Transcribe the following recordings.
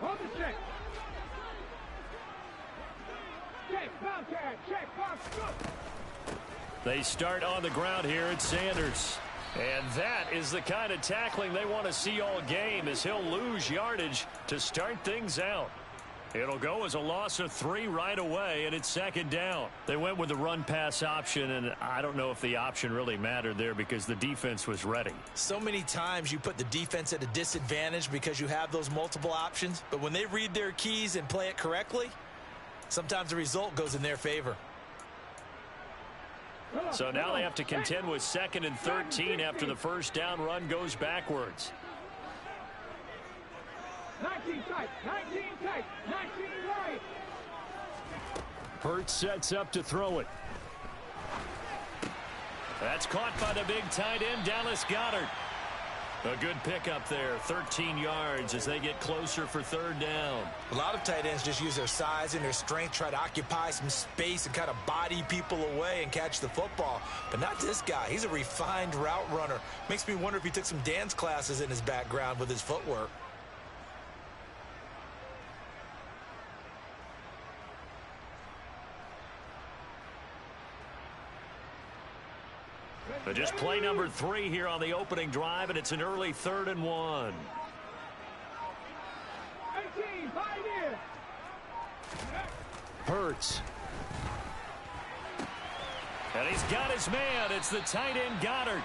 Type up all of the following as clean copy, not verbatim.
Hold the check. Check, Mancave, check, box, good. They start on the ground here at Sanders. And that is the kind of tackling they want to see all game, as he'll lose yardage to start things out. It'll go as a loss of 3 right away, and it's second down. They went with the run-pass option, and I don't know if the option really mattered there because the defense was ready. So many times you put the defense at a disadvantage because you have those multiple options, but when they read their keys and play it correctly, sometimes the result goes in their favor. So now they have to contend with 2nd and 13 after the first down run goes backwards. 19 tight, 19 tight, 19 right. Hurts sets up to throw it. That's caught by the big tight end, Dallas Goedert. A good pickup there, 13 yards as they get closer for third down. A lot of tight ends just use their size and their strength, try to occupy some space and kind of body people away and catch the football. But not this guy. He's a refined route runner. Makes me wonder if he took some dance classes in his background with his footwork. But just play number 3 here on the opening drive, and it's an early 3rd and 1. 18, 5 in. Hurts. And he's got his man. It's the tight end, Goedert.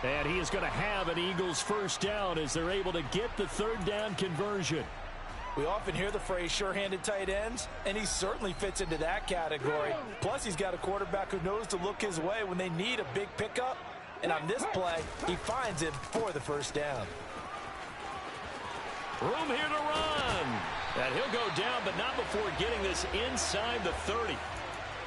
And he is going to have an Eagles first down as they're able to get the third down conversion. We often hear the phrase sure-handed tight ends, and he certainly fits into that category. Plus, he's got a quarterback who knows to look his way when they need a big pickup. And on this play, he finds it for the first down. Room here to run. And he'll go down, but not before getting this inside the 30.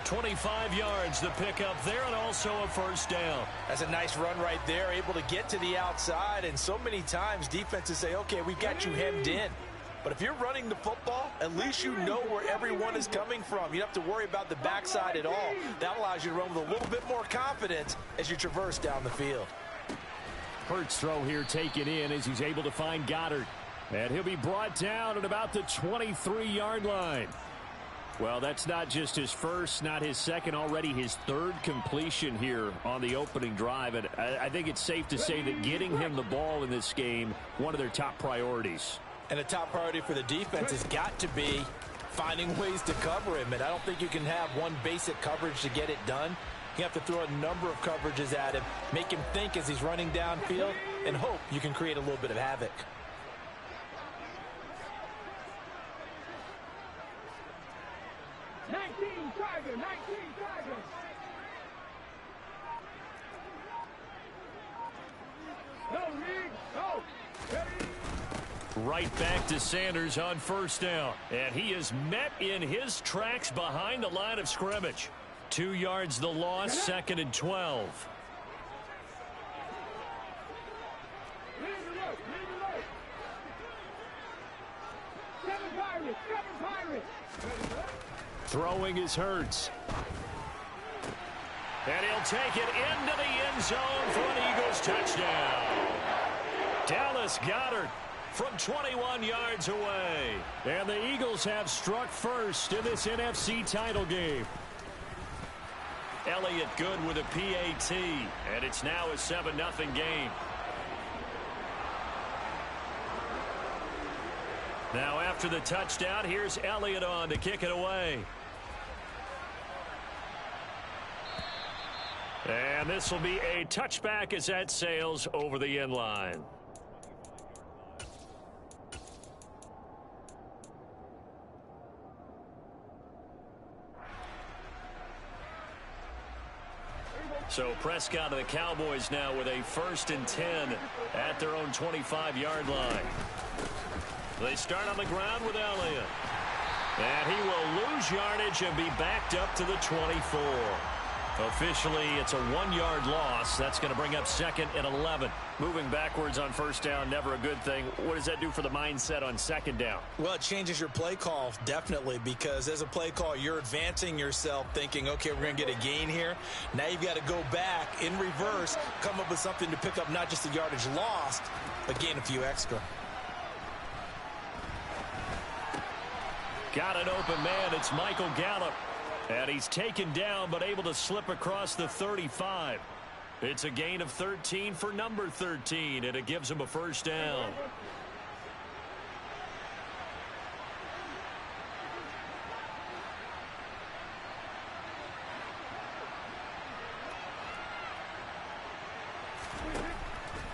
25 yards the pickup there, and also a first down. That's a nice run right there, able to get to the outside. And so many times defenses say, okay, we've got you hemmed in. But if you're running the football, at least you know where everyone is coming from. You don't have to worry about the backside at all. That allows you to run with a little bit more confidence as you traverse down the field. Hurts throw here taken in as he's able to find Goedert. And he'll be brought down at about the 23-yard line. Well, that's not just his first, not his second, already his 3rd completion here on the opening drive. And I think it's safe to say that getting him the ball in this game, one of their top priorities. And a top priority for the defense has got to be finding ways to cover him. And I don't think you can have one basic coverage to get it done. You have to throw a number of coverages at him, make him think as he's running downfield, and hope you can create a little bit of havoc. Tiger, 19 Tiger. No, Reed, no. Right back to Sanders on first down. And he is met in his tracks behind the line of scrimmage. 2 yards the loss, 2nd and 12. Throwing is Hurts. And he'll take it into the end zone for an Eagles touchdown. Dallas Goedert from 21 yards away. And the Eagles have struck first in this NFC title game. Elliott good with a PAT. And it's now a 7-0 game. Now after the touchdown, here's Elliott on to kick it away. And this will be a touchback as that sails over the end line. So Prescott and the Cowboys now with a 1st and 10 at their own 25-yard line. They start on the ground with Elliott. And he will lose yardage and be backed up to the 24. Officially, it's a 1-yard loss. That's going to bring up 2nd and 11. Moving backwards on first down, never a good thing. What does that do for the mindset on 2nd down? Well, it changes your play call, definitely, because as a play call, you're advancing yourself thinking, okay, we're going to get a gain here. Now you've got to go back in reverse, come up with something to pick up not just the yardage lost, but gain a few extra. Got an open man. It's Michael Gallup. And he's taken down but able to slip across the 35. It's a gain of 13 for number 13, and it gives him a first down.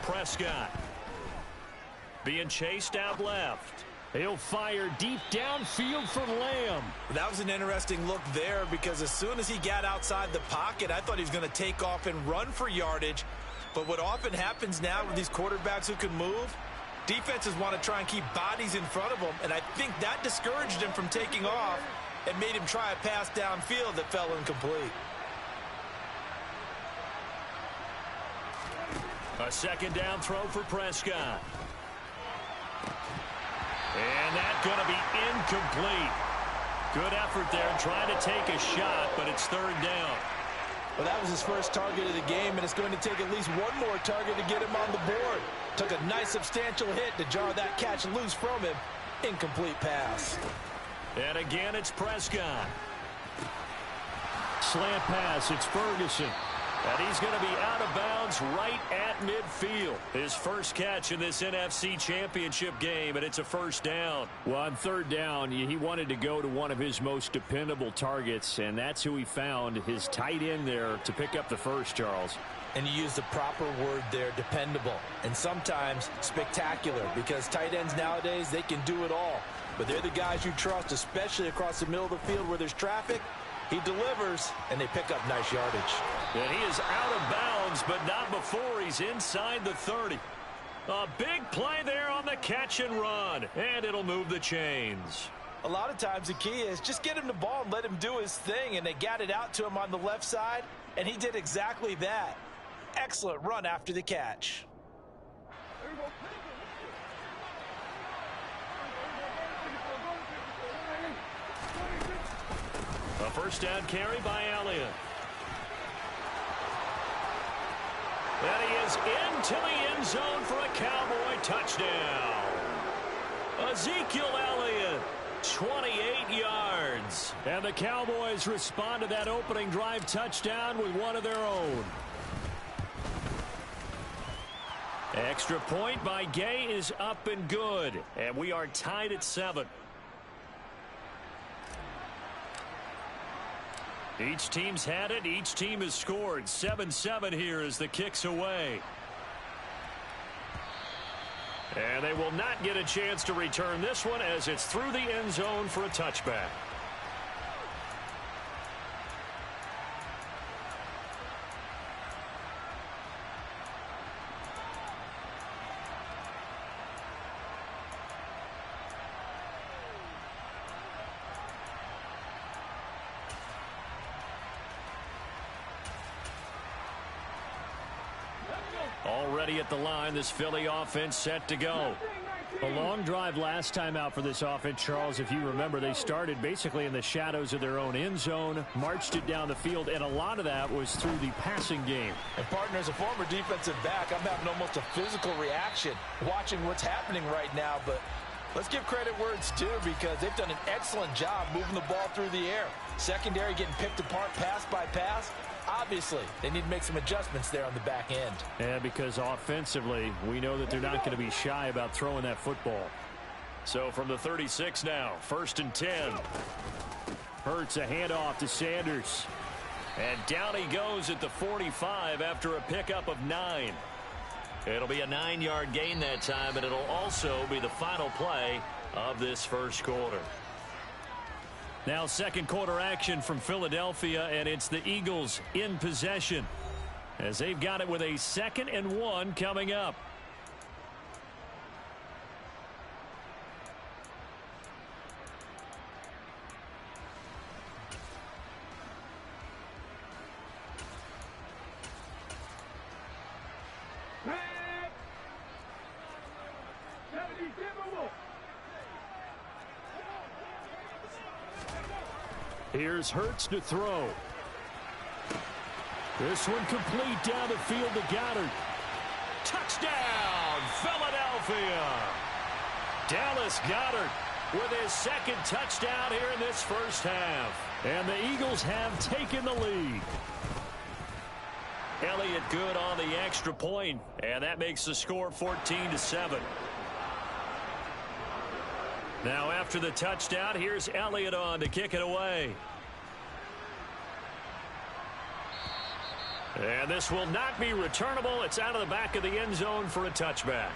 Prescott being chased out left. He'll fire deep downfield for Lamb. That was an interesting look there because as soon as he got outside the pocket, I thought he was going to take off and run for yardage. But what often happens now with these quarterbacks who can move, defenses want to try and keep bodies in front of them, and I think that discouraged him from taking off and made him try a pass downfield that fell incomplete. A second down throw for Prescott. And that's going to be incomplete. Good effort there trying to take a shot, but it's third down. Well, that was his first target of the game, and it's going to take at least one more target to get him on the board. Took a nice substantial hit to jar that catch loose from him. Incomplete pass. And again, it's Prescott. Slant pass, it's Ferguson. And he's going to be out of bounds right at midfield. His first catch in this NFC Championship game, and it's a first down. Well, on third down, he wanted to go to one of his most dependable targets, and that's who he found, his tight end there, to pick up the first, Charles. And you use the proper word there, dependable, and sometimes spectacular, because tight ends nowadays, they can do it all. But they're the guys you trust, especially across the middle of the field where there's traffic. He delivers, and they pick up nice yardage. And he is out of bounds, but not before he's inside the 30. A big play there on the catch and run, and it'll move the chains. A lot of times the key is just get him the ball and let him do his thing, and they got it out to him on the left side, and he did exactly that. Excellent run after the catch. A first down carry by Elliott. And he is into the end zone for a Cowboy touchdown. Ezekiel Elliott, 28 yards. And the Cowboys respond to that opening drive touchdown with one of their own. Extra point by Gay is up and good. And we are tied at 7. Each team's had it. Each team has scored. 7-7 here as the kick's away. And they will not get a chance to return this one as it's through the end zone for a touchback. Already at the line, this Philly offense set to go. A long drive last time out for this offense, Charles. If you remember, they started basically in the shadows of their own end zone, marched it down the field, and a lot of that was through the passing game. And partner, as a former defensive back, I'm having almost a physical reaction watching what's happening right now. But let's give credit where it's due, because they've done an excellent job moving the ball through the air. Secondary getting picked apart pass by pass. Obviously, they need to make some adjustments there on the back end. Yeah, because offensively, we know that they're not going to be shy about throwing that football. So from the 36 now, 1st and 10. Hurts a handoff to Sanders. And down he goes at the 45 after a pickup of 9. It'll be a 9-yard gain that time, and it'll also be the final play of this first quarter. Now second quarter action from Philadelphia, and it's the Eagles in possession as they've got it with a 2nd and 1 coming up. Here's Hurts to throw. This one complete down the field to Goddard. Touchdown, Philadelphia. Dallas Goedert with his second touchdown here in this first half. And the Eagles have taken the lead. Elliott good on the extra point, and that makes the score 14-7. Now after the touchdown, here's Elliott on to kick it away. And this will not be returnable. It's out of the back of the end zone for a touchback.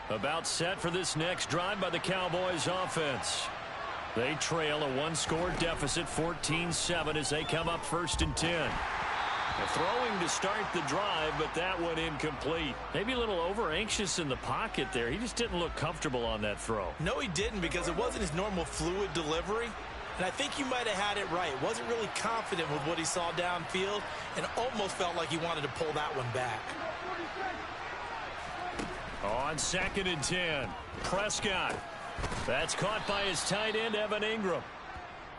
About set for this next drive by the Cowboys offense. They trail a one-score deficit, 14-7, as they come up 1st and 10. They're throwing to start the drive, but that one incomplete. Maybe a little over-anxious in the pocket there. He just didn't look comfortable on that throw. No, he didn't, because it wasn't his normal fluid delivery. And I think you might have had it right. Wasn't really confident with what he saw downfield and almost felt like he wanted to pull that one back. On 2nd and 10, Prescott. That's caught by his tight end, Evan Ingram.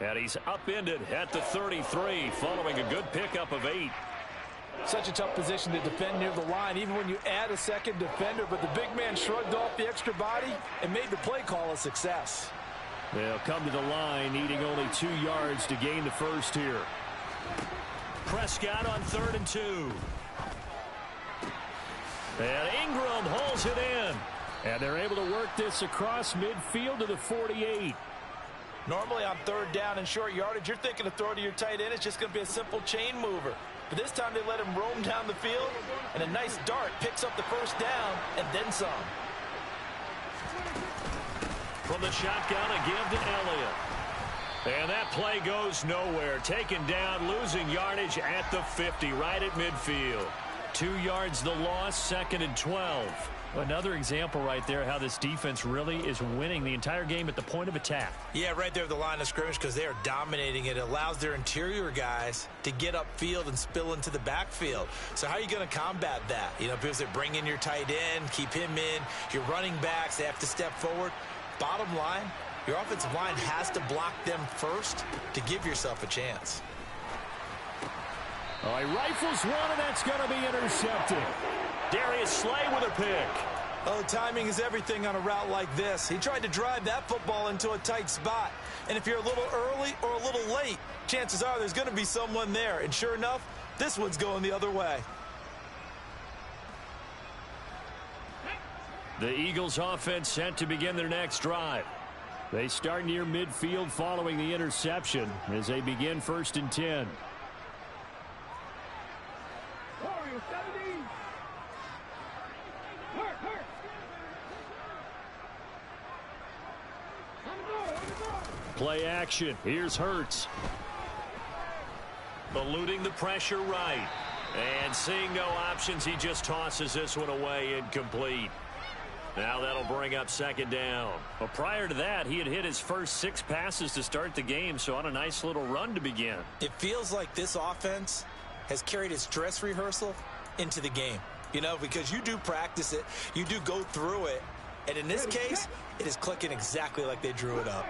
And he's upended at the 33, following a good pickup of 8. Such a tough position to defend near the line, even when you add a second defender. But the big man shrugged off the extra body and made the play call a success. They'll come to the line, needing only 2 yards to gain the first here. Prescott on 3rd and 2. And Ingram hauls it in. And they're able to work this across midfield to the 48. Normally on 3rd down and short yardage, you're thinking to throw to your tight end. It's just going to be a simple chain mover. But this time they let him roam down the field, and a nice dart picks up the first down and then some. From the shotgun, a give to Elliott. And that play goes nowhere. Taken down, losing yardage at the 50, right at midfield. 2 yards the loss, 2nd and 12. Another example right there how this defense really is winning the entire game at the point of attack. Yeah, right there at the line of scrimmage, because they are dominating it. It allows their interior guys to get upfield and spill into the backfield. So how are you going to combat that? You know, because they bring in your tight end, keep him in. Your running backs, they have to step forward. Bottom line, your offensive line has to block them first to give yourself a chance. Oh, he rifles one, and that's going to be intercepted. Darius Slay with a pick. Oh, timing is everything on a route like this. He tried to drive that football into a tight spot. And if you're a little early or a little late, chances are there's going to be someone there. And sure enough, this one's going the other way. The Eagles offense set to begin their next drive. They start near midfield following the interception as they begin 1st and 10. Play action. Here's Hurts. Eluding the pressure right. And seeing no options, he just tosses this one away, incomplete. Now that'll bring up 2nd down. Well, prior to that, he had hit his first 6 passes to start the game, so on a nice little run to begin. It feels like this offense has carried its dress rehearsal into the game. You know, because you do practice it, you do go through it, and in this case, it is clicking exactly like they drew it up.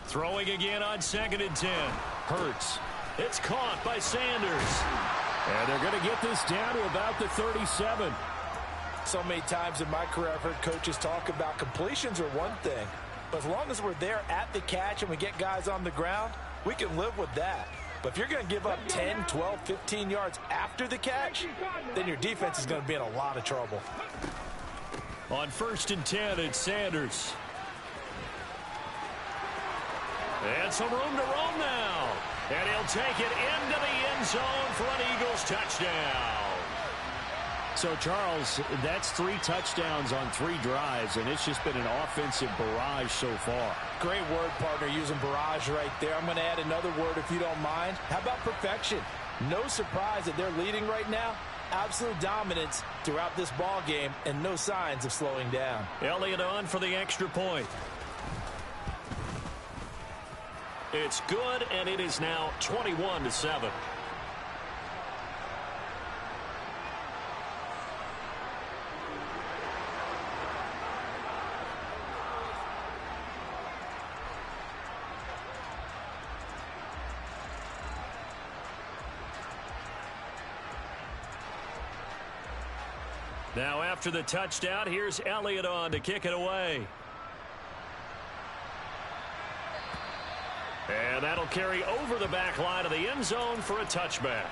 Throwing again on 2nd and 10. Hurts. It's caught by Sanders. And they're going to get this down to about the 37. So many times in my career, I've heard coaches talk about completions are one thing. But as long as we're there at the catch and we get guys on the ground, we can live with that. But if you're going to give up 10, 12, 15 yards after the catch, then your defense is going to be in a lot of trouble. On 1st and 10, it's Sanders. And some room to roam now. And he'll take it into the end zone for an Eagles touchdown. So, Charles, that's 3 touchdowns on 3 drives, and it's just been an offensive barrage so far. Great word, partner, using barrage right there. I'm going to add another word if you don't mind. How about perfection? No surprise that they're leading right now. Absolute dominance throughout this ball game and no signs of slowing down. Elliott on for the extra point. It's good, and it is now 21-7. Now after the touchdown, here's Elliott on to kick it away. And that'll carry over the back line of the end zone for a touchback.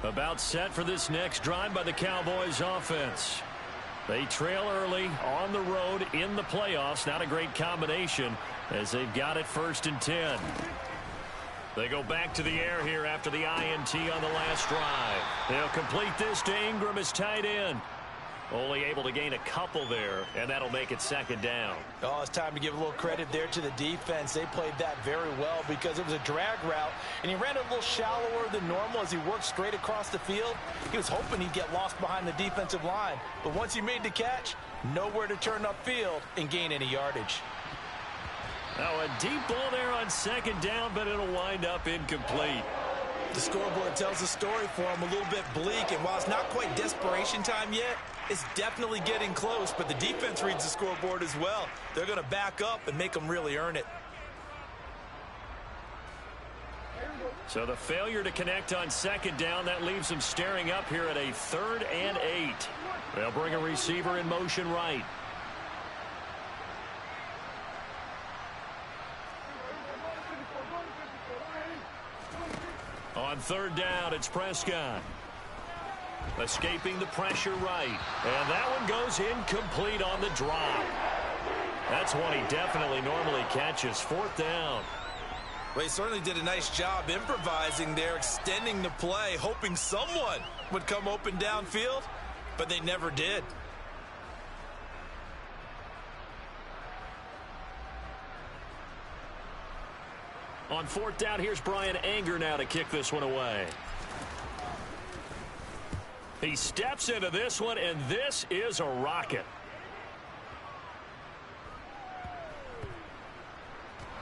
About set for this next drive by the Cowboys offense. They trail early on the road in the playoffs. Not a great combination as they've got it 1st and 10. They go back to the air here after the INT on the last drive. They'll complete this to Ingram as tight end. Only able to gain a couple there, and that'll make it 2nd down. Oh, it's time to give a little credit there to the defense. They played that very well because it was a drag route, and he ran it a little shallower than normal as he worked straight across the field. He was hoping he'd get lost behind the defensive line, but once he made the catch, nowhere to turn upfield and gain any yardage. Now a deep ball there on 2nd down, but it'll wind up incomplete. The scoreboard tells the story for him, a little bit bleak, and while it's not quite desperation time yet, it's definitely getting close, but the defense reads the scoreboard as well. They're going to back up and make them really earn it. So the failure to connect on 2nd down, that leaves them staring up here at a 3rd and 8. They'll bring a receiver in motion right. On 3rd down, it's Prescott. Escaping the pressure right. And that one goes incomplete on the drop. That's one he definitely normally catches. 4th down. Well, he certainly did a nice job improvising there, extending the play, hoping someone would come open downfield, but they never did. On 4th down, here's Brian Anger now to kick this one away. He steps into this one, and this is a rocket.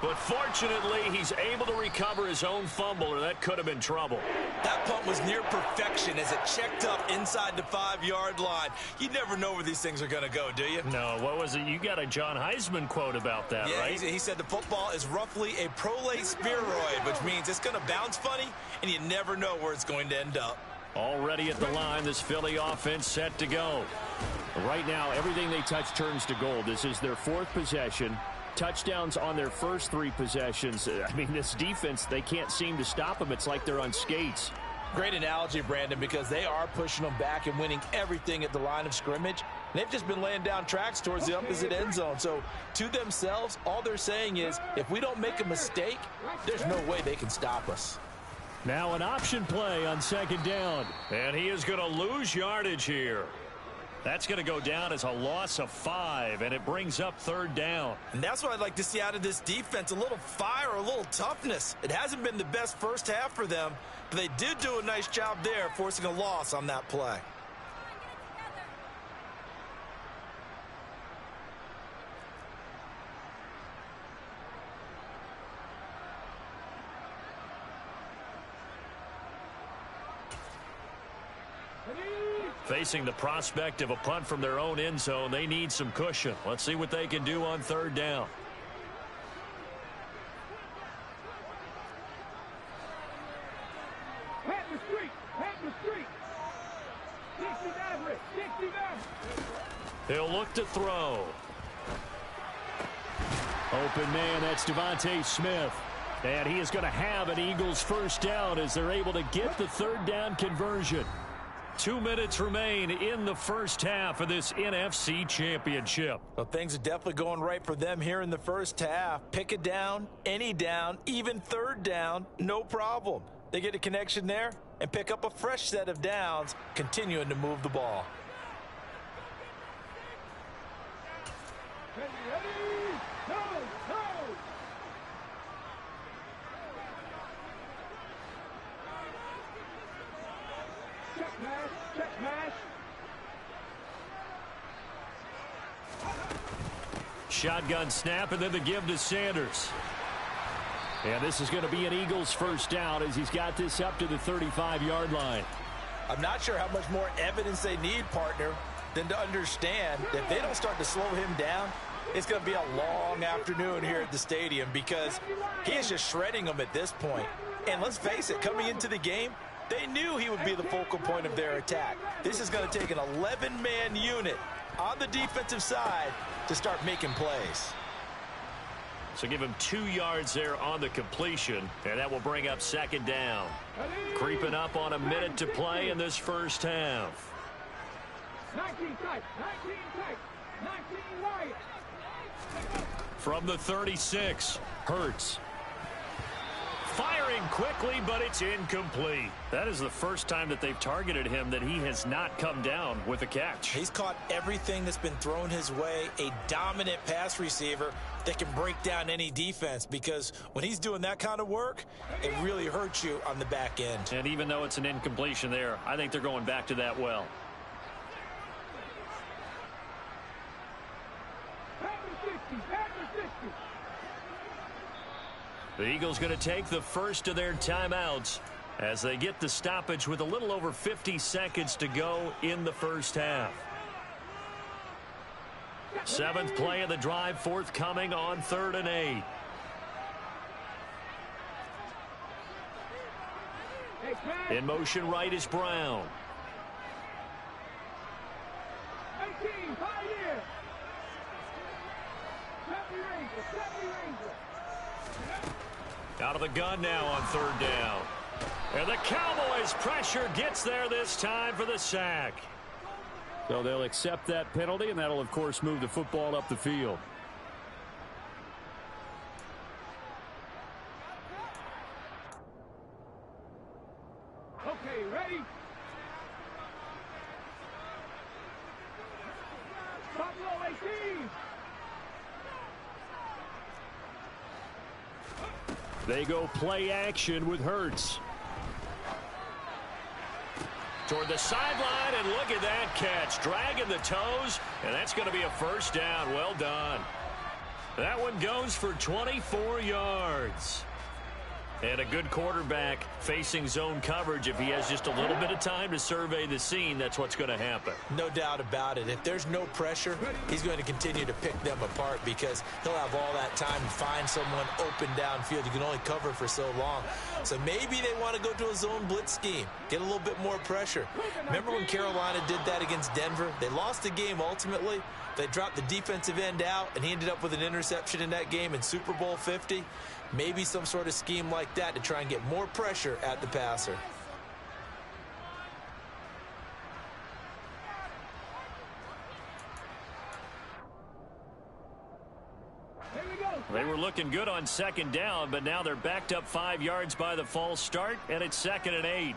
But fortunately, he's able to recover his own fumble, or that could have been trouble. That punt was near perfection as it checked up inside the 5-yard line. You never know where these things are going to go, do you? No, what was it? You got a John Heisman quote about that, yeah, right? He said the football is roughly a prolate spheroid, which means it's going to bounce funny, and you never know where it's going to end up. Already at the line, this Philly offense set to go. Right now, everything they touch turns to gold. This is their 4th possession. Touchdowns on their first 3 possessions. I mean, this defense, they can't seem to stop them. It's like they're on skates. Great analogy, Brandon, because they are pushing them back and winning everything at the line of scrimmage. And they've just been laying down tracks towards the opposite end zone. So to themselves, all they're saying is, if we don't make a mistake, there's no way they can stop us. Now an option play on 2nd down. And he is going to lose yardage here. That's going to go down as a loss of 5, and it brings up 3rd down. And that's what I'd like to see out of this defense, a little fire, a little toughness. It hasn't been the best first half for them, but they did do a nice job there, forcing a loss on that play. Facing the prospect of a punt from their own end zone, they need some cushion. Let's see what they can do on 3rd down. Pat the street, Pat the street. 60 average, 60 average. He'll look to throw. Open man, that's Devontae Smith. And he is going to have an Eagles 1st down as they're able to get the 3rd down conversion. 2 minutes remain in the first half of this NFC Championship. Well, things are definitely going right for them here in the first half. Pick a down, any down, even 3rd down, no problem. They get a connection there and pick up a fresh set of downs, continuing to move the ball. Ready, go, go! Check mash, check mash. Shotgun snap, and then the give to Sanders. And this is going to be an Eagles first down as he's got this up to the 35-yard line. I'm not sure how much more evidence they need, partner, than to understand that if they don't start to slow him down, it's going to be a long afternoon here at the stadium because he is just shredding them at this point. And let's face it, coming into the game, they knew he would be the focal point of their attack. This is going to take an 11-man unit on the defensive side to start making plays. So give him 2 yards there on the completion, and that will bring up second down. Creeping up on a minute to play in this first half. 19 tight, 19 tight, 19 wide. From the 36, Hurts. Firing quickly, but it's incomplete. That is the first time that they've targeted him that he has not come down with a catch. He's caught everything that's been thrown his way, a dominant pass receiver that can break down any defense because when he's doing that kind of work, it really hurts you on the back end. And even though it's an incompletion there, I think they're going back to that well. The Eagles going to take the first of their timeouts as they get the stoppage with a little over 50 seconds to go in the first half. 7th play of the drive forthcoming on 3rd and 8. In motion right is Brown. 18, 5 years. 70 Ranger, 70 Ranger. Out of the gun now on 3rd down. And the Cowboys pressure gets there this time for the sack. So they'll accept that penalty, and that'll, of course, move the football up the field. Okay, ready? Buffalo 18. They go play action with Hurts. Toward the sideline, and look at that catch. Dragging the toes, and that's going to be a first down. Well done. That one goes for 24 yards. And a good quarterback facing zone coverage. If he has just a little bit of time to survey the scene, that's what's going to happen. No doubt about it. If there's no pressure, he's going to continue to pick them apart because he'll have all that time to find someone open downfield. You can only cover for so long. So maybe they want to go to a zone blitz scheme, get a little bit more pressure. Remember when Carolina did that against Denver? They lost the game ultimately. They dropped the defensive end out, and he ended up with an interception in that game in Super Bowl 50. Maybe some sort of scheme like that to try and get more pressure at the passer. They were looking good on 2nd down, but now they're backed up 5 yards by the false start, and it's 2nd and 8.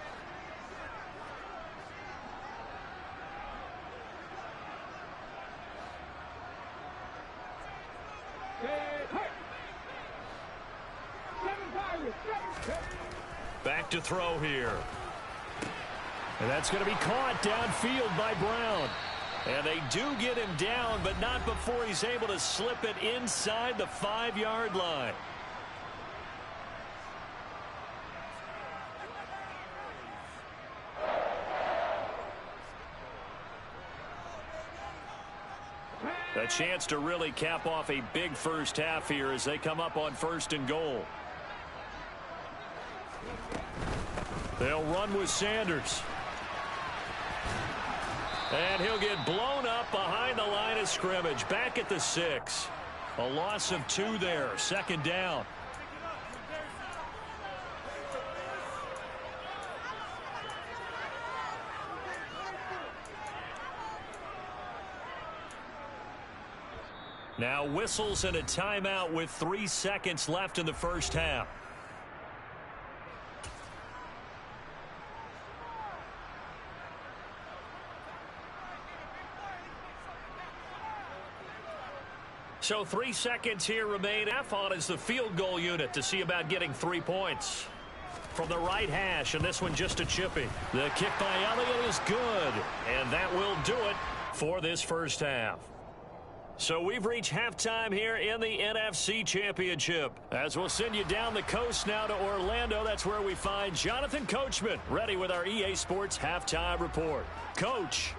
Back to throw here. And that's going to be caught downfield by Brown. And they do get him down, but not before he's able to slip it inside the 5-yard line. A chance to really cap off a big first half here as they come up on 1st and goal. They'll run with Sanders. And he'll get blown up behind the line of scrimmage. Back at the 6. A loss of 2 there. 2nd down. Now whistles and a timeout with 3 seconds left in the first half. So 3 seconds here remain. Half on is the field goal unit to see about getting 3 points. From the right hash, and this one just a chipping. The kick by Elliott is good, and that will do it for this first half. So we've reached halftime here in the NFC Championship. As we'll send you down the coast now to Orlando, that's where we find Jonathan Coachman ready with our EA Sports Halftime Report. Coach.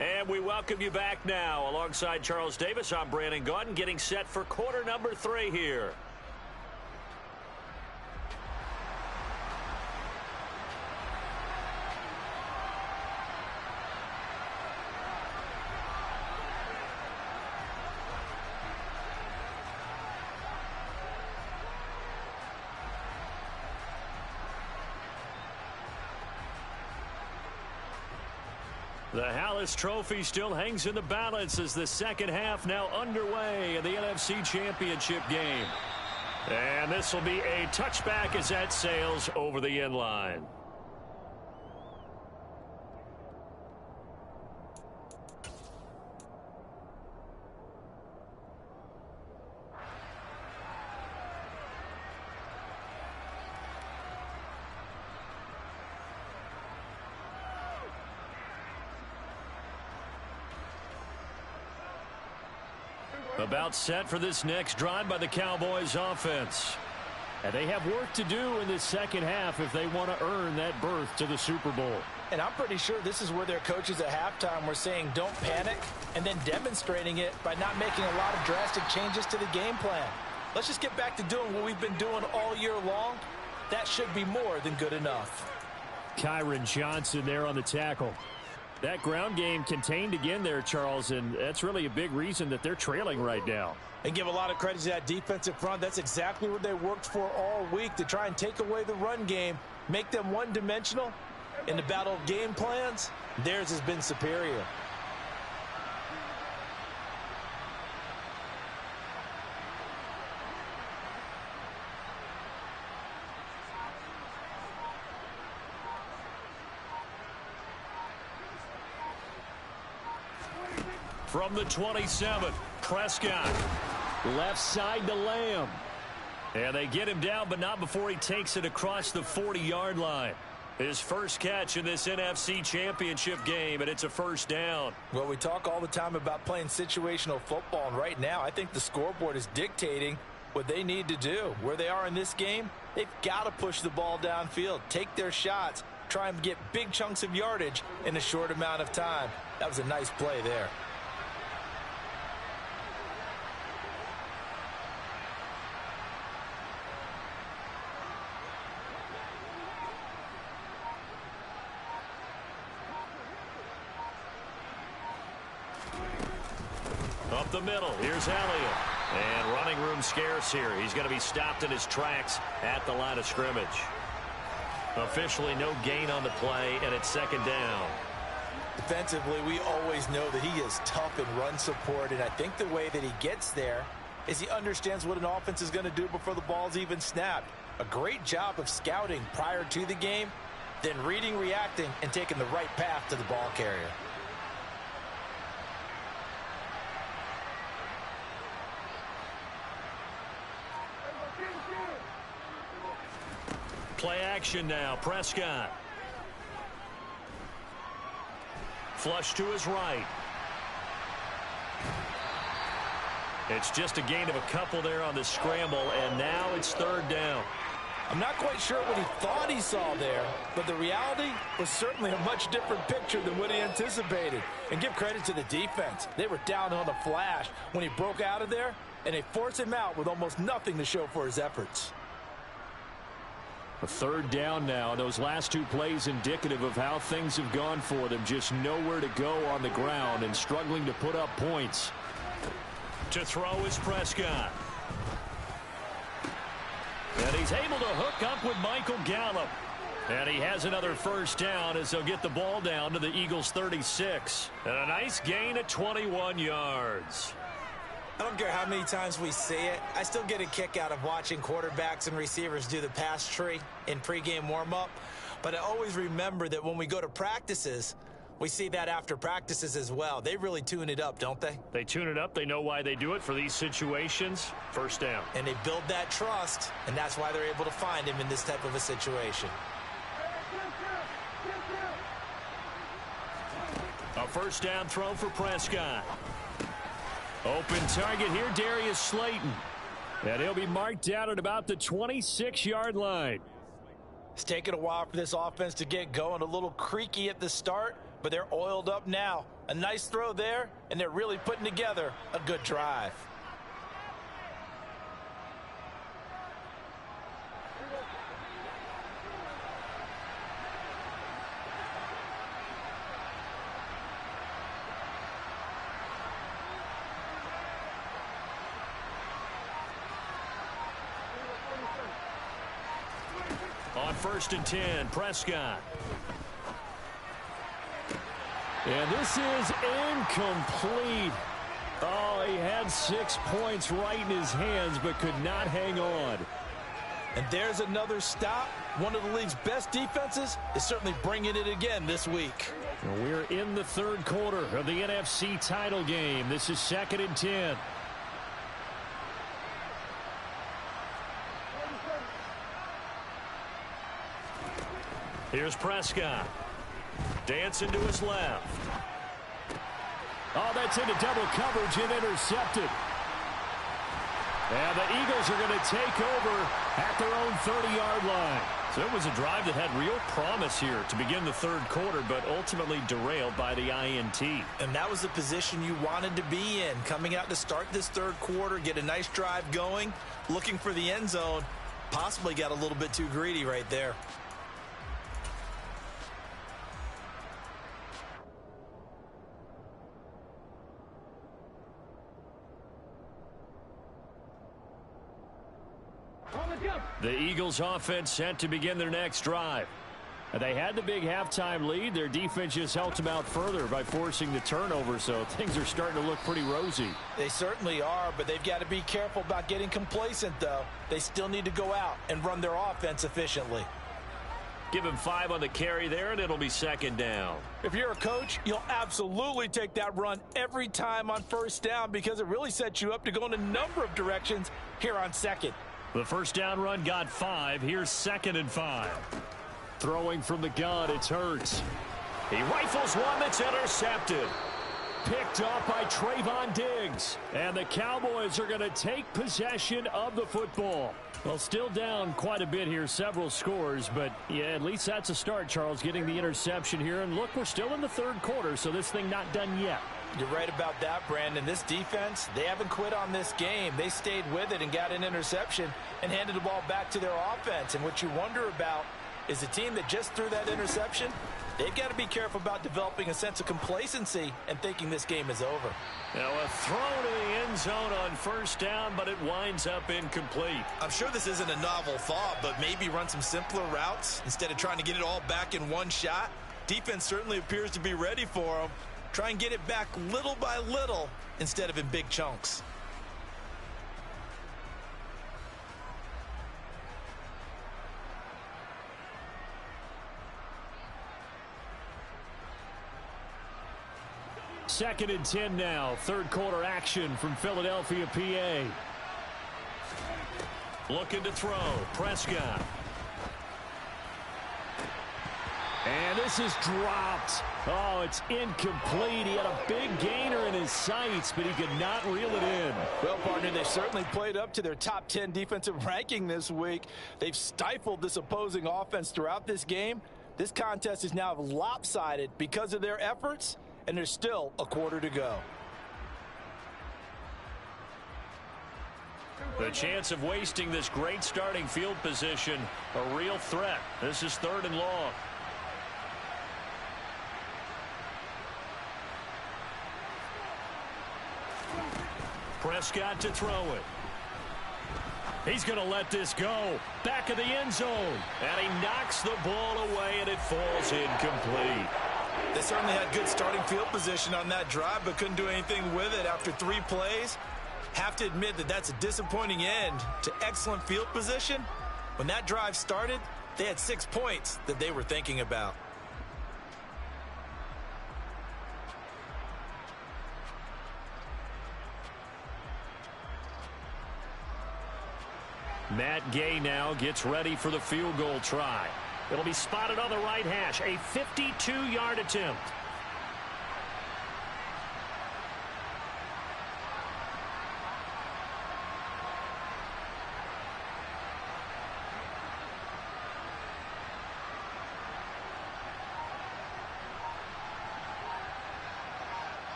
And we welcome you back now. Alongside Charles Davis, I'm Brandon Gaudin, getting set for quarter number 3 here. The Hallis Trophy still hangs in the balance as the second half now underway in the NFC Championship game. And this will be a touchback as that sails over the end line. About set for this next drive by the Cowboys offense. And they have work to do in this second half if they want to earn that berth to the Super Bowl. And I'm pretty sure this is where their coaches at halftime were saying don't panic, and then demonstrating it by not making a lot of drastic changes to the game plan. Let's just get back to doing what we've been doing all year long. That should be more than good enough. Kyron Johnson there on the tackle. That ground game contained again there, Charles, and that's really a big reason that they're trailing right now. And give a lot of credit to that defensive front. That's exactly what they worked for all week, to try and take away the run game, make them one-dimensional. In the battle of game plans, theirs has been superior. From the 27, Prescott. Left side to Lamb. And they get him down, but not before he takes it across the 40-yard line. His first catch in this NFC Championship game, and it's a first down. Well, we talk all the time about playing situational football, and right now I think the scoreboard is dictating what they need to do. Where they are in this game, they've got to push the ball downfield, take their shots, try and get big chunks of yardage in a short amount of time. That was a nice play there. Up the middle, here's Elliott. And running room scarce here. He's going to be stopped in his tracks at the line of scrimmage. Officially no gain on the play, and it's second down. Defensively, we always know that he is tough in run support, and I think the way that he gets there is he understands what an offense is going to do before the ball's even snapped. A great job of scouting prior to the game, then reading, reacting, and taking the right path to the ball carrier. Play action now. Prescott. Flush to his right. It's just a gain of a couple there on the scramble, and now it's third down. I'm not quite sure what he thought he saw there, but the reality was certainly a much different picture than what he anticipated. And give credit to the defense. They were down on the flash when he broke out of there, and they forced him out with almost nothing to show for his efforts. A third down now. Those last two plays indicative of how things have gone for them. Just nowhere to go on the ground and struggling to put up points. To throw is Prescott. And he's able to hook up with Michael Gallup. And he has another first down as they'll get the ball down to the Eagles' 36. And a nice gain at 21 yards. I don't care how many times we see it. I still get a kick out of watching quarterbacks and receivers do the pass tree in pregame warm-up. But I always remember that when we go to practices, we see that after practices as well. They really tune it up, don't they? They tune it up. They know why they do it for these situations. First down. And they build that trust, and that's why they're able to find him in this type of a situation. A first down throw for Prescott. Open target here, Darius Slayton. And he'll be marked out at about the 26-yard line. It's taken a while for this offense to get going. A little creaky at the start, but they're oiled up now. A nice throw there, and they're really putting together a good drive. On 1st and 10, Prescott. And this is incomplete. Oh, he had 6 points right in his hands, but could not hang on. And there's another stop. One of the league's best defenses is certainly bringing it again this week. We're in the third quarter of the NFC title game. This is 2nd and 10. Here's Prescott. Dancing to his left. Oh, that's into double coverage and intercepted. And the Eagles are going to take over at their own 30-yard line. So it was a drive that had real promise here to begin the third quarter, but ultimately derailed by the INT. And that was the position you wanted to be in. Coming out to start this third quarter, get a nice drive going, looking for the end zone. Possibly got a little bit too greedy right there. The Eagles offense set to begin their next drive. They had the big halftime lead. Their defense just helped them out further by forcing the turnover, so things are starting to look pretty rosy. They certainly are, but they've got to be careful about getting complacent, though. They still need to go out and run their offense efficiently. Give him 5 on the carry there, and it'll be 2nd down. If you're a coach, you'll absolutely take that run every time on first down because it really sets you up to go in a number of directions here on 2nd. The first down run got 5. Here's 2nd and 5. Throwing from the gun, it's Hurts. He rifles one that's intercepted. Picked off by Trayvon Diggs. And the Cowboys are going to take possession of the football. Well, still down quite a bit here, several scores, but yeah, at least that's a start, Charles, getting the interception here. And look, we're still in the third quarter, so this thing not done yet. You're right about that, Brandon. This defense, they haven't quit on this game. They stayed with it and got an interception and handed the ball back to their offense. And what you wonder about is the team that just threw that interception, they've got to be careful about developing a sense of complacency and thinking this game is over. Now a throw to the end zone on first down, but it winds up incomplete. I'm sure this isn't a novel thought, but maybe run some simpler routes instead of trying to get it all back in one shot. Defense certainly appears to be ready for them. Try and get it back little by little instead of in big chunks. Second and 10 now. Third quarter action from Philadelphia, PA. Looking to throw. Prescott. And this is dropped. Oh, it's incomplete. He had a big gainer in his sights, but he could not reel it in. Well, partner, they've certainly played up to their top 10 defensive ranking this week. They've stifled this opposing offense throughout this game. This contest is now lopsided because of their efforts, and there's still a quarter to go. The chance of wasting this great starting field position, a real threat. This is 3rd and long. Prescott to throw it. He's going to let this go. Back of the end zone. And he knocks the ball away, and it falls incomplete. They certainly had good starting field position on that drive, but couldn't do anything with it after 3 plays. Have to admit that that's a disappointing end to excellent field position. When that drive started, they had 6 points that they were thinking about. Matt Gay now gets ready for the field goal try. It'll be spotted on the right hash. A 52-yard attempt.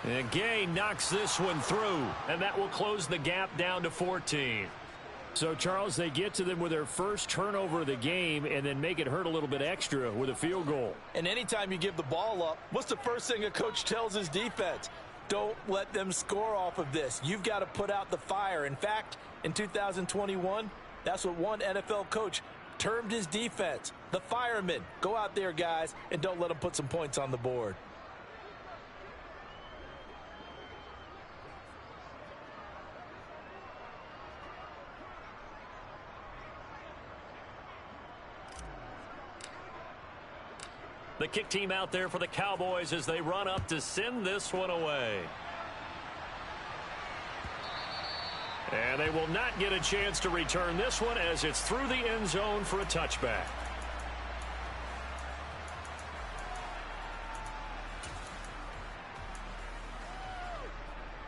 And Gay knocks this one through, and that will close the gap down to 14. So, Charles, they get to them with their first turnover of the game and then make it hurt a little bit extra with a field goal. And anytime you give the ball up, what's the first thing a coach tells his defense? Don't let them score off of this. You've got to put out the fire. In fact, in 2021, that's what one NFL coach termed his defense. The firemen. Go out there, guys, and don't let them put some points on the board. The kick team out there for the Cowboys as they run up to send this one away. And they will not get a chance to return this one as it's through the end zone for a touchback.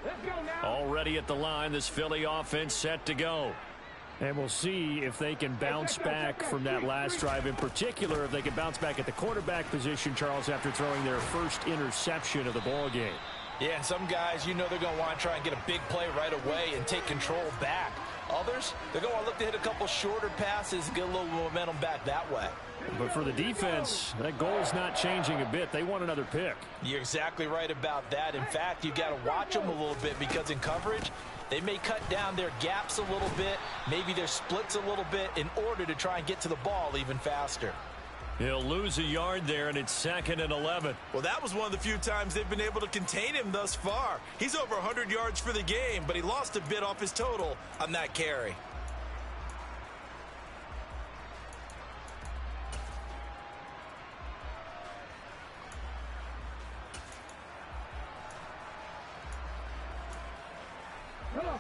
Let's go now. Already at the line, this Philly offense set to go. And we'll see if they can bounce back from that last drive. In particular, if they can bounce back at the quarterback position, Charles, after throwing their first interception of the ball game. Yeah, and some guys, you know they're going to want to try and get a big play right away and take control back. Others, they're going to look to hit a couple shorter passes and get a little momentum back that way. But for the defense, that goal's not changing a bit. They want another pick. You're exactly right about that. In fact, you've got to watch them a little bit because in coverage, they may cut down their gaps a little bit, maybe their splits a little bit in order to try and get to the ball even faster. He'll lose a yard there, and it's 2nd and 11. Well, that was one of the few times they've been able to contain him thus far. He's over 100 yards for the game, but he lost a bit off his total on that carry.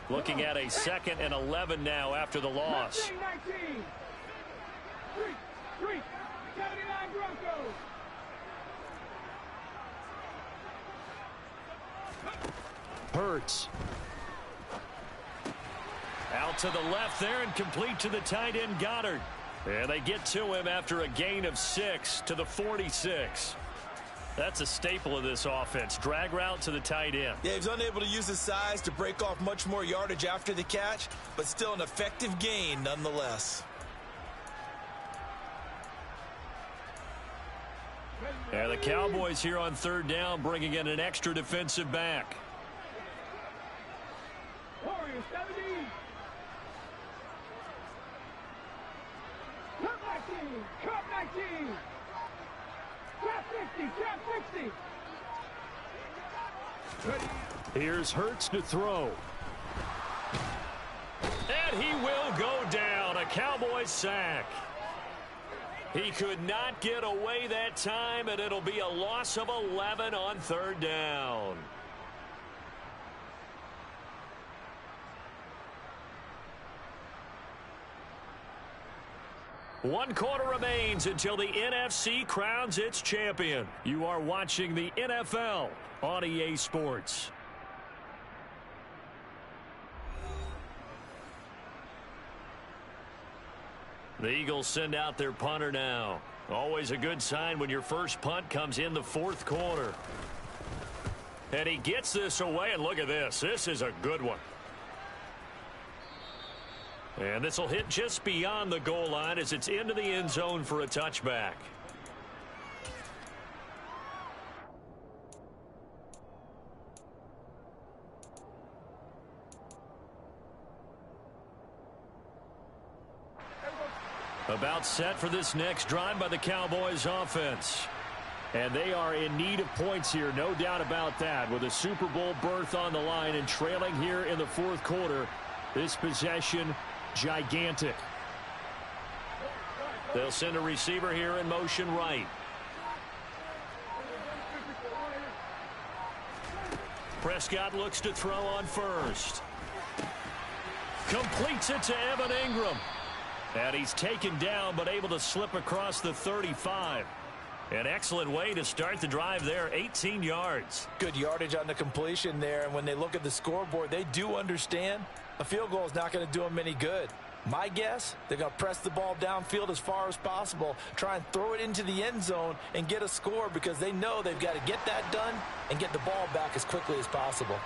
Looking at a 2nd and 11 now after the loss. 19. 3, 79 Broncos. Hurts. Out to the left there and complete to the tight end Goddard. And they get to him after a gain of 6 to the 46. That's a staple of this offense. Drag route to the tight end. Yeah, he's unable to use his size to break off much more yardage after the catch, but still an effective gain nonetheless. And the Cowboys here on 3rd down, bringing in an extra defensive back. Warriors 70. Cup 19. Cup 19. Trap 60. Trap 60. Here's Hurts to throw. And he will go down. A Cowboys sack. He could not get away that time, and it'll be a loss of 11 on 3rd down. One quarter remains until the NFC crowns its champion. You are watching the NFL on EA Sports. The Eagles send out their punter now. Always a good sign when your first punt comes in the 4th quarter. And he gets this away, and look at this. This is a good one. And this will hit just beyond the goal line as it's into the end zone for a touchback. About set for this next drive by the Cowboys offense. And they are in need of points here, no doubt about that. With a Super Bowl berth on the line and trailing here in the fourth quarter, this possession, gigantic. They'll send a receiver here in motion right. Prescott looks to throw on first. Completes it to Evan Ingram. And he's taken down but able to slip across the 35. An excellent way to start the drive there, 18 yards. Good yardage on the completion there, and when they look at the scoreboard, they do understand a field goal is not going to do them any good. My guess, they're going to press the ball downfield as far as possible, try and throw it into the end zone and get a score because they know they've got to get that done and get the ball back as quickly as possible.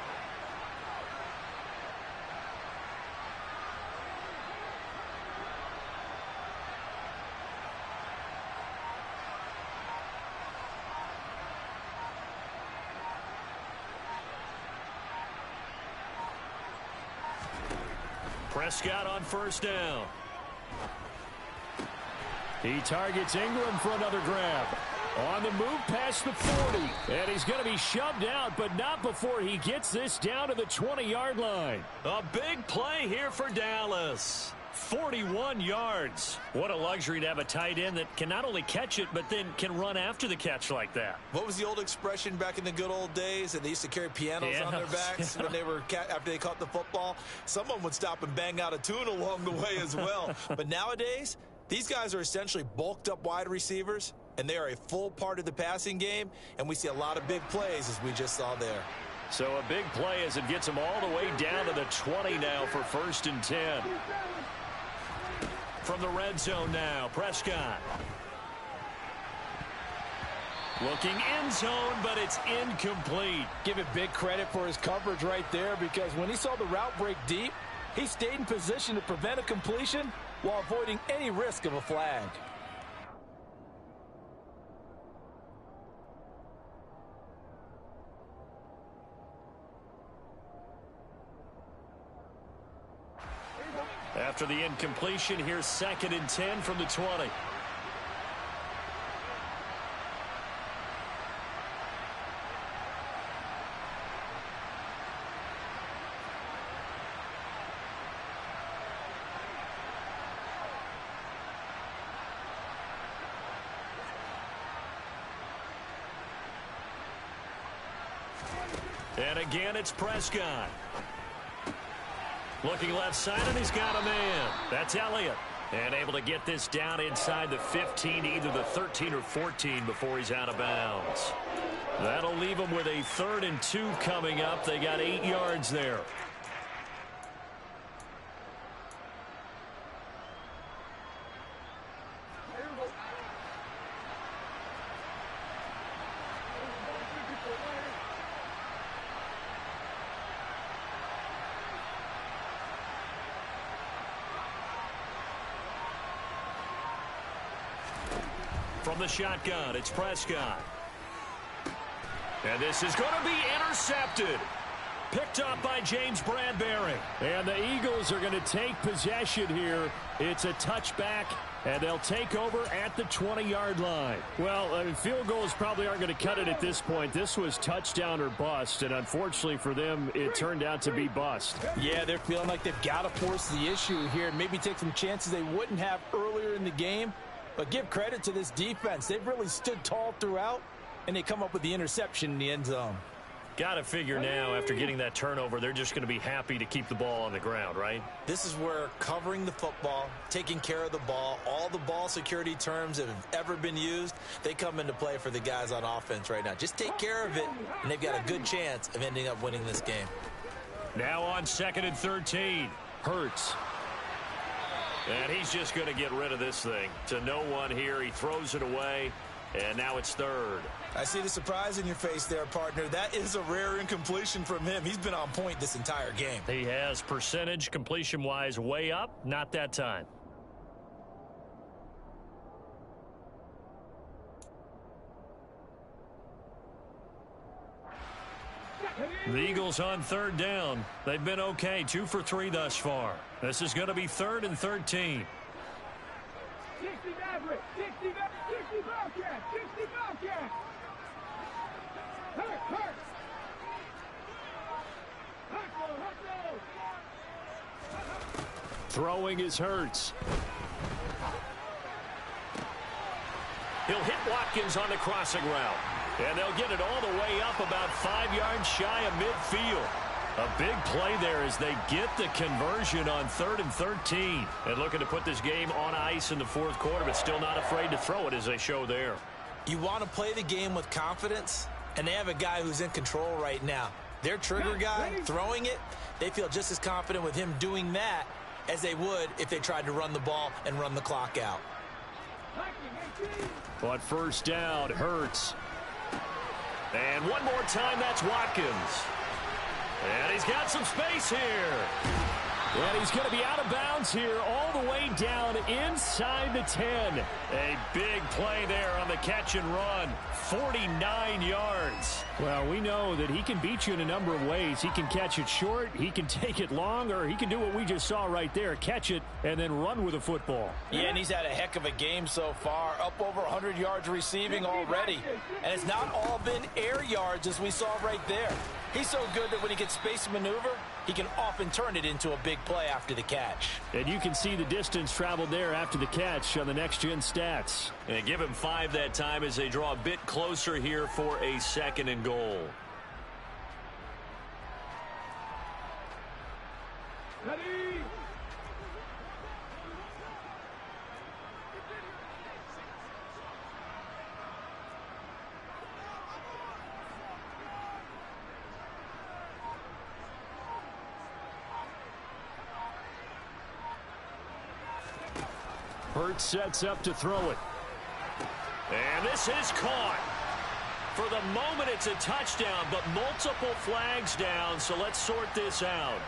Prescott on first down. He targets Ingram for another grab. On the move past the 40. And he's going to be shoved out, but not before he gets this down to the 20-yard line. A big play here for Dallas. 41 yards. What a luxury to have a tight end that can not only catch it, but then can run after the catch like that. What was the old expression back in the good old days? That they used to carry pianos on their backs when they were after they caught the football. Someone would stop and bang out a tune along the way as well. But nowadays, these guys are essentially bulked up wide receivers, and they are a full part of the passing game, and we see a lot of big plays as we just saw there. So a big play as it gets them all the way down to the 20 now for 1st and 10. From the red zone now, Prescott. Looking end zone, but it's incomplete. Give it big credit for his coverage right there, because when he saw the route break deep, he stayed in position to prevent a completion while avoiding any risk of a flag. After the incompletion, here's 2nd and 10 from the 20. And again, it's Prescott. Looking left side, and he's got a man. That's Elliott. And able to get this down inside the 15, either the 13 or 14 before he's out of bounds. That'll leave him with a 3rd and 2 coming up. They got 8 yards there. From the shotgun, it's Prescott. And this is going to be intercepted. Picked up by James Bradbury. And the Eagles are going to take possession here. It's a touchback, and they'll take over at the 20-yard line. Well, field goals probably aren't going to cut it at this point. This was touchdown or bust, and unfortunately for them, it turned out to be bust. Yeah, they're feeling like they've got to force the issue here and maybe take some chances they wouldn't have earlier in the game. But give credit to this defense. They've really stood tall throughout, and they come up with the interception in the end zone. Got to figure now, after getting that turnover, they're just going to be happy to keep the ball on the ground, right? This is where covering the football, taking care of the ball, all the ball security terms that have ever been used, they come into play for the guys on offense right now. Just take care of it, and they've got a good chance of ending up winning this game. Now on 2nd and 13. Hurts. And he's just going to get rid of this thing. To no one here. He throws it away, and now it's 3rd. I see the surprise in your face there, partner. That is a rare incompletion from him. He's been on point this entire game. He has percentage completion-wise way up. Not that time. The Eagles on 3rd down. They've been okay, 2 for 3 thus far. This is going to be 3rd and 13. 60 Maverick. 60 Bobcat. 60 Bobcat. Hurt. Throwing is Hurts. He'll hit Watkins on the crossing route. And they'll get it all the way up about 5 yards shy of midfield. A big play there as they get the conversion on 3rd and 13. And looking to put this game on ice in the 4th quarter, but still not afraid to throw it as they show there. You want to play the game with confidence, and they have a guy who's in control right now. Their trigger guy throwing it, they feel just as confident with him doing that as they would if they tried to run the ball and run the clock out. But first down, Hurts. And one more time, that's Watkins. And he's got some space here. And he's going to be out of bounds here all the way down inside the 10. A big play there on the catch and run. 49 yards. Well, we know that he can beat you in a number of ways. He can catch it short, he can take it long, or he can do what we just saw right there, catch it and then run with the football. Yeah, and he's had a heck of a game so far, up over 100 yards receiving already. And it's not all been air yards as we saw right there. He's so good that when he gets space to maneuver, he can often turn it into a big play after the catch. And you can see the distance traveled there after the catch on the next-gen stats. And give him 5 that time as they draw a bit closer here for a 2nd and goal. Ready? Hurts sets up to throw it. And this is caught. For the moment, it's a touchdown, but multiple flags down, so let's sort this out.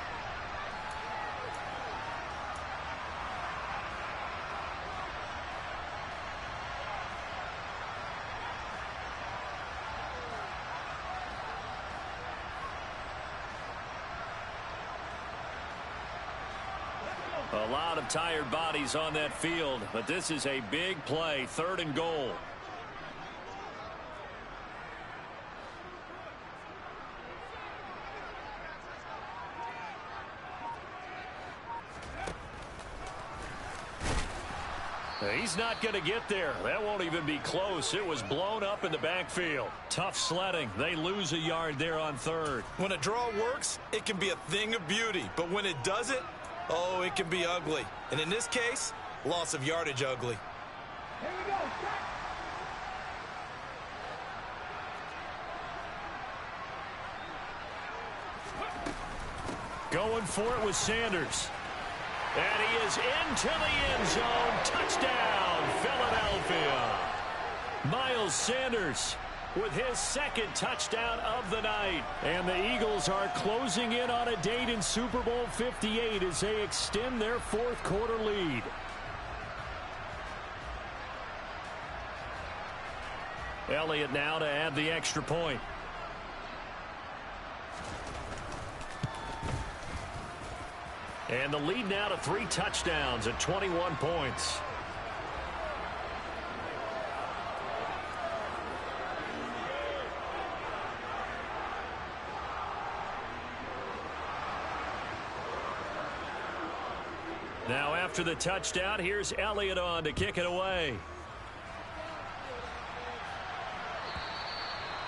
A lot of tired bodies on that field, but this is a big play, 3rd and goal. He's not going to get there. That won't even be close. It was blown up in the backfield. Tough sledding. They lose a yard there on 3rd. When a draw works, it can be a thing of beauty. But when it doesn't, oh, it can be ugly. And in this case, loss of yardage ugly. Here we go. Going for it with Sanders. And he is into the end zone. Touchdown, Philadelphia. Miles Sanders with his 2nd touchdown of the night. And the Eagles are closing in on a date in Super Bowl 58 as they extend their 4th quarter lead. Elliott now to add the extra point. And the lead now to 3 touchdowns at 21 points. Now after the touchdown, here's Elliott on to kick it away.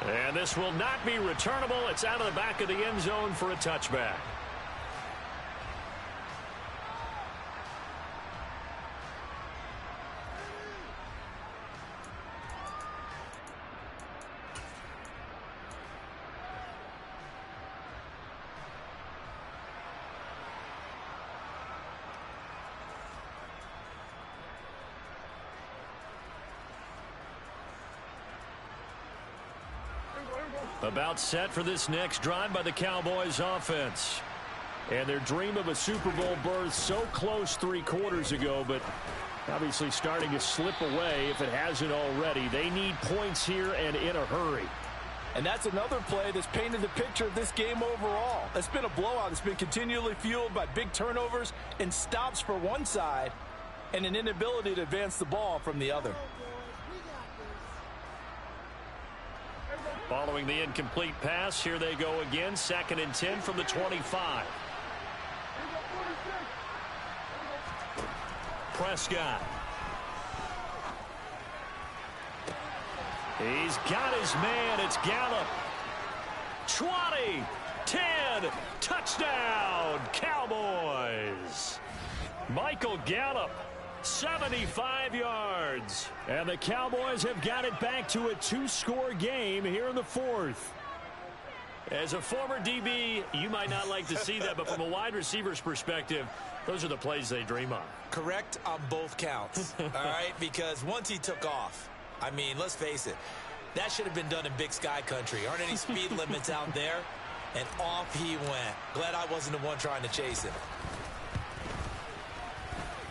And this will not be returnable. It's out of the back of the end zone for a touchback. About set for this next drive by the Cowboys offense. And their dream of a Super Bowl berth so close 3 quarters ago, but obviously starting to slip away if it hasn't already. They need points here and in a hurry. And that's another play that's painted the picture of this game overall. It's been a blowout. It's been continually fueled by big turnovers and stops for one side and an inability to advance the ball from the other. Following the incomplete pass, here they go again. 2nd and 10 from the 25. Prescott. He's got his man. It's Gallup. 20, 10, touchdown, Cowboys. Michael Gallup, 75 yards. And the Cowboys have got it back to a 2-score game here in the 4th. As a former DB, you might not like to see that, but from a wide receiver's perspective, those are the plays they dream of. Correct on both counts, all right? Because once he took off, I mean, let's face it, that should have been done in Big Sky country. Aren't any speed limits out there? And off he went. Glad I wasn't the one trying to chase him.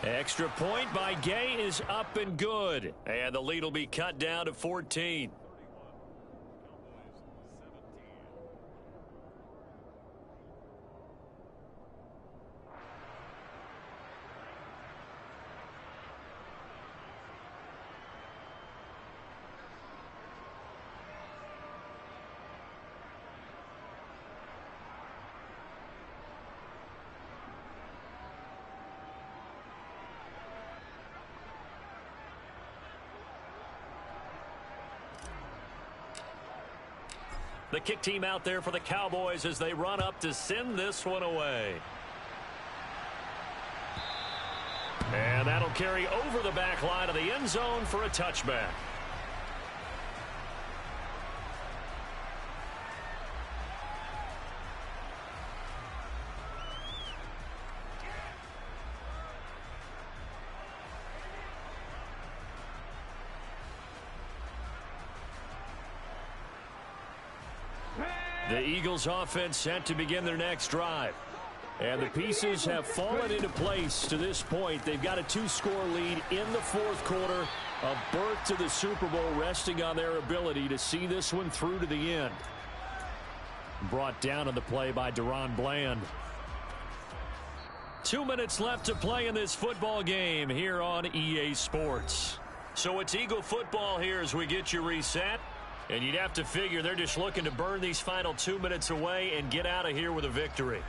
Extra point by Gay is up and good. And the lead will be cut down to 14. The kick team out there for the Cowboys as they run up to send this one away. And that'll carry over the back line of the end zone for a touchback. The Eagles offense set to begin their next drive. And the pieces have fallen into place to this point. They've got a 2-score lead in the 4th quarter. A berth to the Super Bowl resting on their ability to see this one through to the end. Brought down on the play by Deron Bland. 2 minutes left to play in this football game here on EA Sports. So it's Eagle football here as we get you reset. And you'd have to figure they're just looking to burn these final 2 minutes away and get out of here with a victory.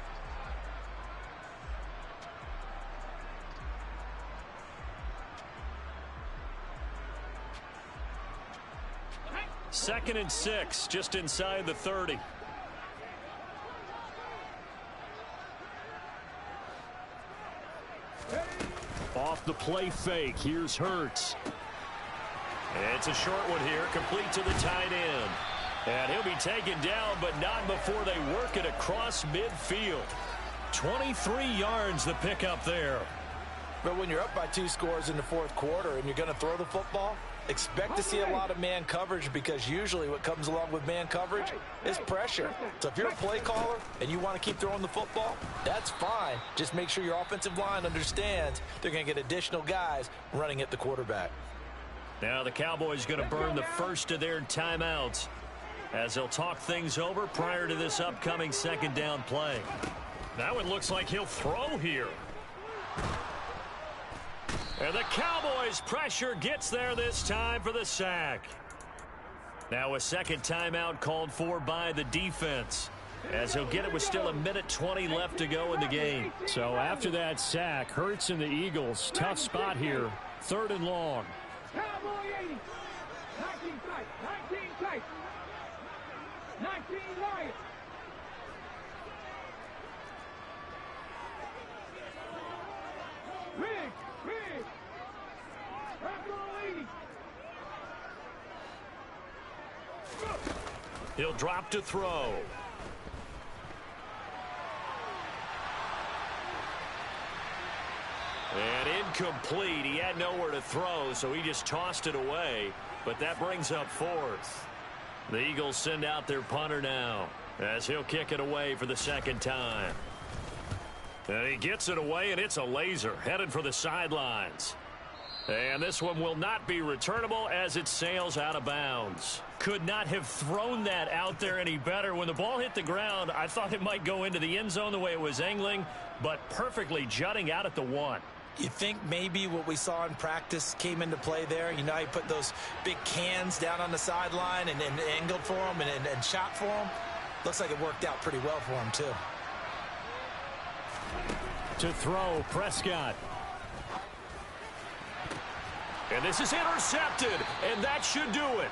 Second and 6, just inside the 30. Off the play fake, here's Hurts. It's a short one here, complete to the tight end. And he'll be taken down, but not before they work it across midfield. 23 yards the pickup there. But when you're up by 2 scores in the 4th quarter and you're going to throw the football, expect to see a lot of man coverage, because usually what comes along with man coverage is pressure. So if you're a play caller and you want to keep throwing the football, that's fine. Just make sure your offensive line understands they're going to get additional guys running at the quarterback. Now the Cowboys going to burn the first of their timeouts as they'll talk things over prior to this upcoming 2nd down play. Now it looks like he'll throw here. And the Cowboys' pressure gets there this time for the sack. Now a 2nd timeout called for by the defense, as he'll get it with still 1:20 left to go in the game. So after that sack, Hurts and the Eagles, tough spot here, 3rd and long. Cowboy 80. 19 tight. 19 tight. 19 Lions. Big. Cowboy 80. He'll drop to throw. And incomplete. He had nowhere to throw, so he just tossed it away. But that brings up 4th. The Eagles send out their punter now, as he'll kick it away for the 2nd time. And he gets it away, and it's a laser headed for the sidelines. And this one will not be returnable as it sails out of bounds. Could not have thrown that out there any better. When the ball hit the ground, I thought it might go into the end zone the way it was angling, but perfectly jutting out at the 1. You think maybe what we saw in practice came into play there? You know, he put those big cans down on the sideline and angled for him and shot for him. Looks like it worked out pretty well for him, too. To throw, Prescott. And this is intercepted, and that should do it.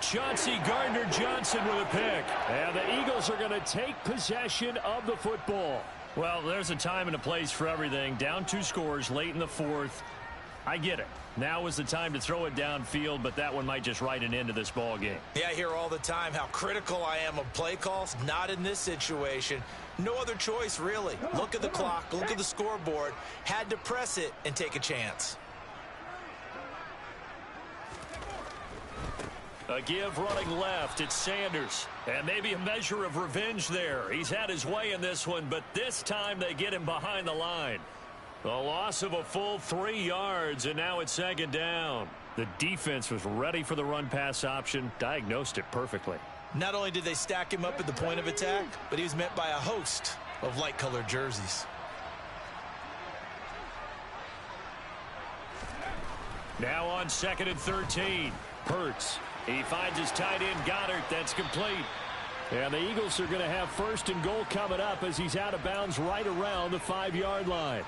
Chauncey Gardner-Johnson with a pick. And the Eagles are going to take possession of the football. Well, there's a time and a place for everything. Down 2 scores late in the 4th. I get it. Now is the time to throw it downfield, but that one might just write an end to this ball game. Yeah, I hear all the time how critical I am of play calls. Not in this situation. No other choice, really. Look at the clock. Look at the scoreboard. Had to press it and take a chance. A give running left. It's Sanders. And maybe a measure of revenge there. He's had his way in this one, but this time they get him behind the line. A loss of a full 3 yards, and now it's 2nd down. The defense was ready for the run-pass option, diagnosed it perfectly. Not only did they stack him up at the point of attack, but he was met by a host of light-colored jerseys. Now on 2nd and 13. Hurts. He finds his tight end, Goddard. That's complete. And the Eagles are going to have 1st and goal coming up as he's out of bounds right around the 5-yard line.